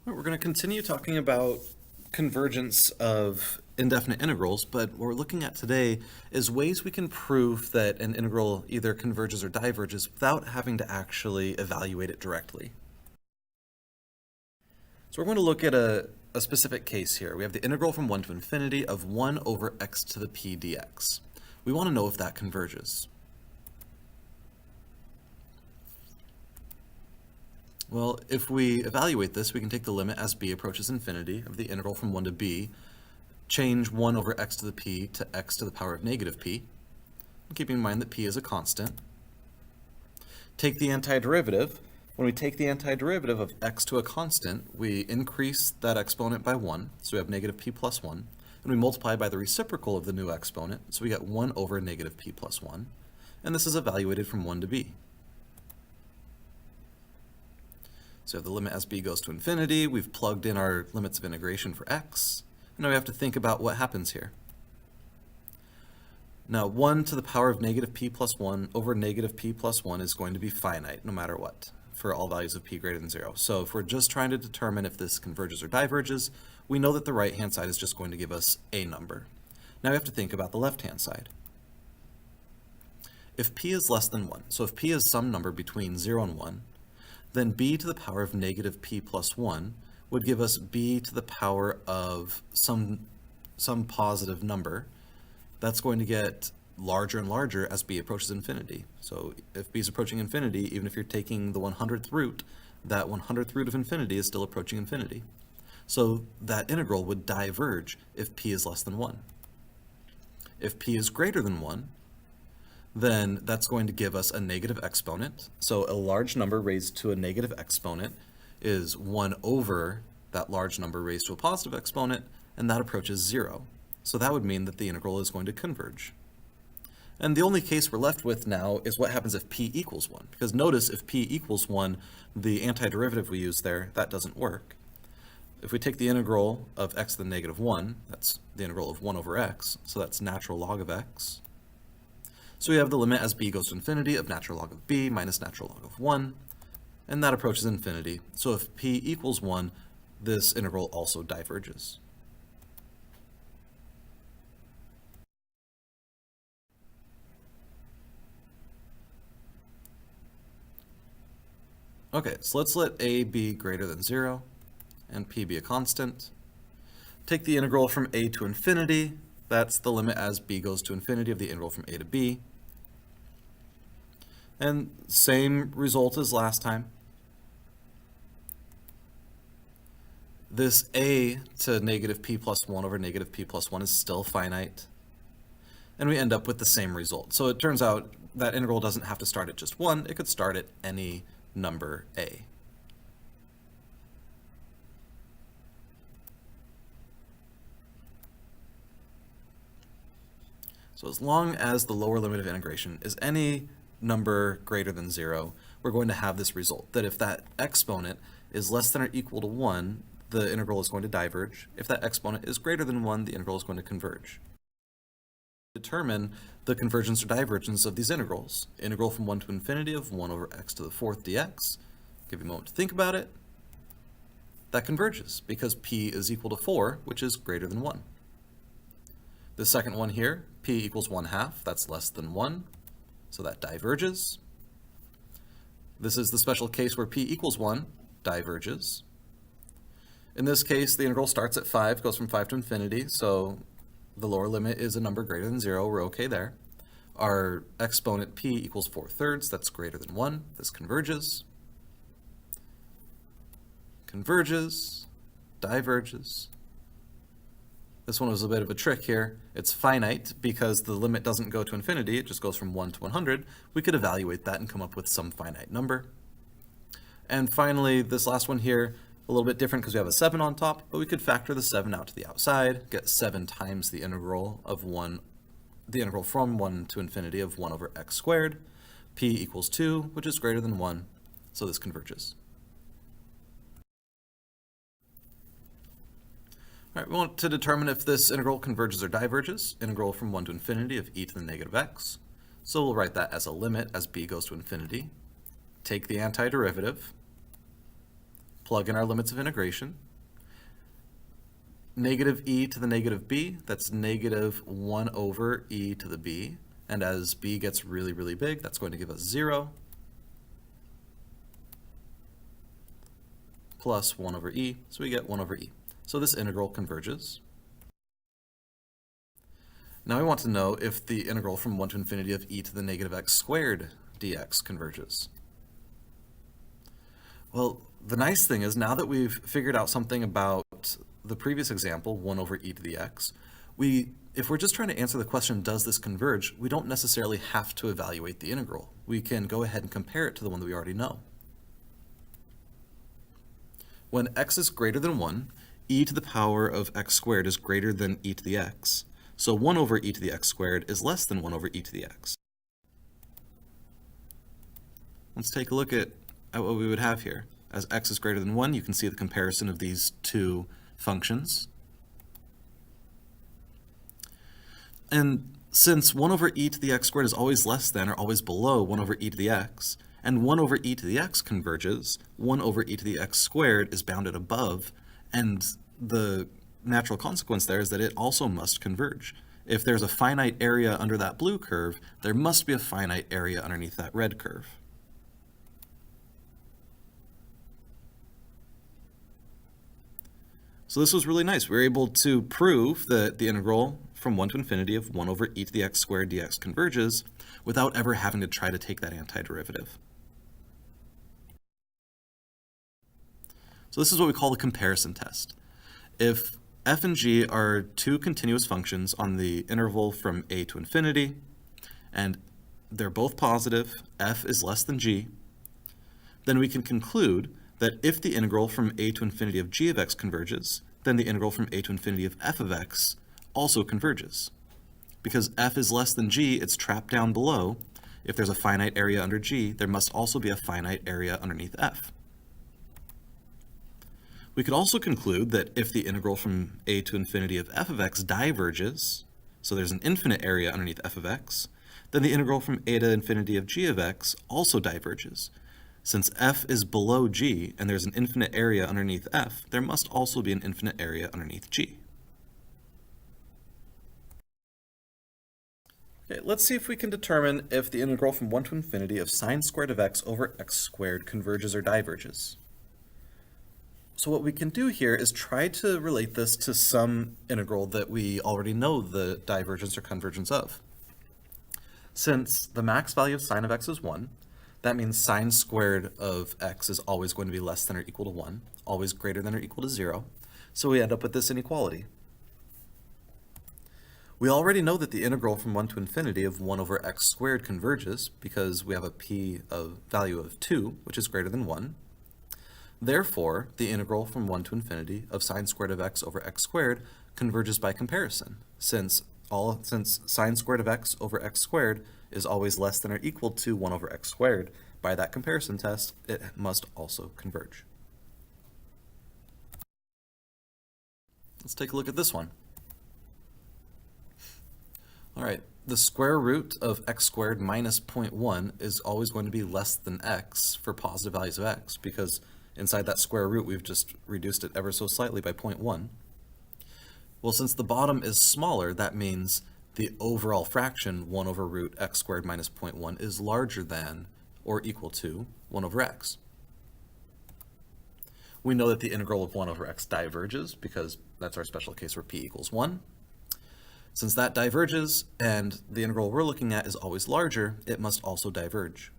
We're going to continue talking about convergence of indefinite integrals, but what we're looking at today is ways we can prove that an integral either converges or diverges without having to actually evaluate it directly. So we're going to look at a specific case here. We have the integral from 1 to infinity of 1 over x to the p dx. We want to know if that converges. Well, if we evaluate this, we can take the limit as b approaches infinity of the integral from 1 to b, change 1 over x to the p to x to the power of negative p, keeping in mind that p is a constant. Take the antiderivative. When we take the antiderivative of x to a constant, we increase that exponent by 1, so we have negative p plus 1, and we multiply by the reciprocal of the new exponent, so we get 1 over negative p plus 1, and this is evaluated from 1 to b. So we have the limit as b goes to infinity. We've plugged in our limits of integration for x. And now we have to think about what happens here. Now 1 to the power of negative p plus 1 over negative p plus 1 is going to be finite no matter what for all values of p greater than 0. So if we're just trying to determine if this converges or diverges, we know that the right-hand side is just going to give us a number. Now we have to think about the left-hand side. If p is less than 1, so if p is some number between 0 and 1, then b to the power of negative p plus 1 would give us b to the power of some positive number. That's going to get larger and larger as b approaches infinity. So if b is approaching infinity, even if you're taking the 100th root, that 100th root of infinity is still approaching infinity. So that integral would diverge if p is less than 1. If p is greater than 1, then that's going to give us a negative exponent. So a large number raised to a negative exponent is 1 over that large number raised to a positive exponent, and that approaches 0. So that would mean that the integral is going to converge. And the only case we're left with now is what happens if p equals 1. Because notice if p equals 1, the antiderivative we use there, that doesn't work. If we take the integral of x to the negative 1, that's the integral of 1 over x, so that's natural log of x. So we have the limit as b goes to infinity of natural log of b minus natural log of 1, and that approaches infinity. So if p equals 1, this integral also diverges. Okay, so let's let a be greater than 0 and p be a constant. Take the integral from a to infinity. That's the limit as b goes to infinity of the integral from a to b. And same result as last time. This a to negative p plus 1 over negative p plus 1 is still finite. And we end up with the same result. So it turns out that integral doesn't have to start at just 1. It could start at any number a. So as long as the lower limit of integration is any number greater than 0, we're going to have this result, that if that exponent is less than or equal to 1, the integral is going to diverge. If that exponent is greater than 1, the integral is going to converge. Determine the convergence or divergence of these integrals. Integral from 1 to infinity of 1 over x to the 4th dx. Give you a moment to think about it. That converges because p is equal to 4, which is greater than 1. The second one here, p equals 1/2, that's less than 1, so that diverges. This is the special case where p equals 1, diverges. In this case, the integral starts at 5, goes from 5 to infinity, so the lower limit is a number greater than 0, we're okay there. Our exponent p equals 4/3, that's greater than 1, this converges. Converges, diverges. This one was a bit of a trick here. It's finite because the limit doesn't go to infinity, it just goes from 1 to 100. We could evaluate that and come up with some finite number. And finally, this last one here, a little bit different because we have a 7 on top, but we could factor the 7 out to the outside, get 7 times the integral of 1, the integral from 1 to infinity of 1 over x squared. P equals 2, which is greater than 1, so this converges. All right, we want to determine if this integral converges or diverges. Integral from 1 to infinity of e to the negative x. So we'll write that as a limit as b goes to infinity. Take the antiderivative, plug in our limits of integration. Negative e to the negative b, that's negative 1 over e to the b. And as b gets really, really big, that's going to give us 0 plus 1 over e, so we get 1 over e. So this integral converges. Now we want to know if the integral from 1 to infinity of e to the negative x squared dx converges. Well, the nice thing is now that we've figured out something about the previous example, 1 over e to the x, if we're just trying to answer the question, does this converge, we don't necessarily have to evaluate the integral. We can go ahead and compare it to the one that we already know. When x is greater than 1, e to the power of x squared is greater than e to the x. So 1 over e to the x squared is less than 1 over e to the x. Let's take a look at what we would have here. As x is greater than 1, you can see the comparison of these two functions. And since 1 over e to the x squared is always less than or always below 1 over e to the x, and 1 over e to the x converges, 1 over e to the x squared is bounded above, and the natural consequence there is that it also must converge. If there's a finite area under that blue curve, there must be a finite area underneath that red curve. So this was really nice. We were able to prove that the integral from 1 to infinity of 1 over e to the x squared dx converges without ever having to try to take that antiderivative. So this is what we call the comparison test. If f and g are two continuous functions on the interval from a to infinity, and they're both positive, f is less than g, then we can conclude that if the integral from a to infinity of g of x converges, then the integral from a to infinity of f of x also converges. Because f is less than g, it's trapped down below. If there's a finite area under g, there must also be a finite area underneath f. We could also conclude that if the integral from a to infinity of f of x diverges, so there's an infinite area underneath f of x, then the integral from a to infinity of g of x also diverges. Since f is below g and there's an infinite area underneath f, there must also be an infinite area underneath g. Okay, let's see if we can determine if the integral from 1 to infinity of sine squared of x over x squared converges or diverges. So what we can do here is try to relate this to some integral that we already know the divergence or convergence of. Since the max value of sine of x is 1, that means sine squared of x is always going to be less than or equal to 1, always greater than or equal to 0. So we end up with this inequality. We already know that the integral from 1 to infinity of 1 over x squared converges because we have a p of value of 2, which is greater than 1. Therefore, the integral from 1 to infinity of sine squared of x over x squared converges by comparison, since sine squared of x over x squared is always less than or equal to 1 over x squared. By that comparison test, it must also converge. Let's take a look at this one. All right, the square root of x squared minus 0.1 is always going to be less than x for positive values of x, because inside that square root, we've just reduced it ever so slightly by 0.1. Well, since the bottom is smaller, that means the overall fraction, 1 over root x squared minus 0.1, is larger than or equal to 1 over x. We know that the integral of 1 over x diverges because that's our special case where p equals 1. Since that diverges and the integral we're looking at is always larger, it must also diverge.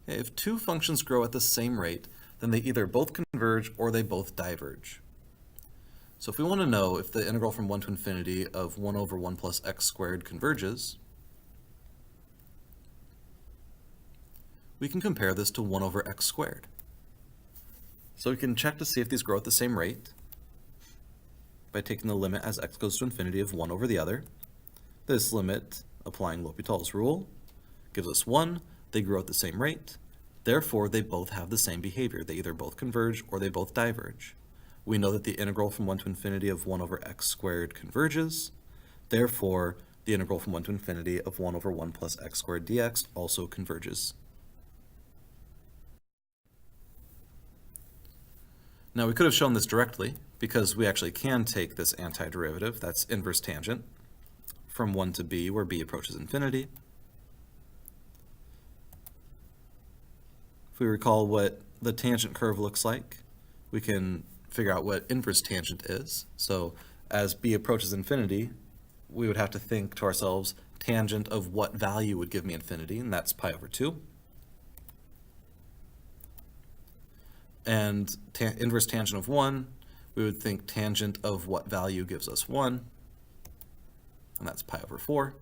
Okay, if two functions grow at the same rate, then they either both converge or they both diverge. So if we want to know if the integral from 1 to infinity of 1 over 1 plus x squared converges, we can compare this to 1 over x squared. So we can check to see if these grow at the same rate by taking the limit as x goes to infinity of 1 over the other. This limit, applying L'Hopital's rule, gives us 1. They grow at the same rate. Therefore, they both have the same behavior. They either both converge or they both diverge. We know that the integral from 1 to infinity of 1 over x squared converges. Therefore, the integral from 1 to infinity of 1 over 1 plus x squared dx also converges. Now we could have shown this directly because we actually can take this antiderivative, that's inverse tangent, from 1 to b where b approaches infinity. If we recall what the tangent curve looks like, we can figure out what inverse tangent is. So as b approaches infinity, we would have to think to ourselves, tangent of what value would give me infinity, and that's pi over 2. And inverse tangent of 1, we would think tangent of what value gives us 1, and that's pi over 4.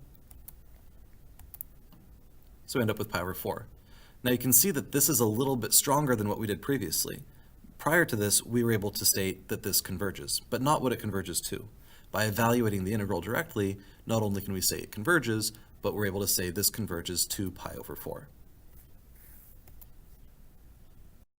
So we end up with pi over 4. Now you can see that this is a little bit stronger than what we did previously. Prior to this, we were able to state that this converges, but not what it converges to. By evaluating the integral directly, not only can we say it converges, but we're able to say this converges to pi over 4.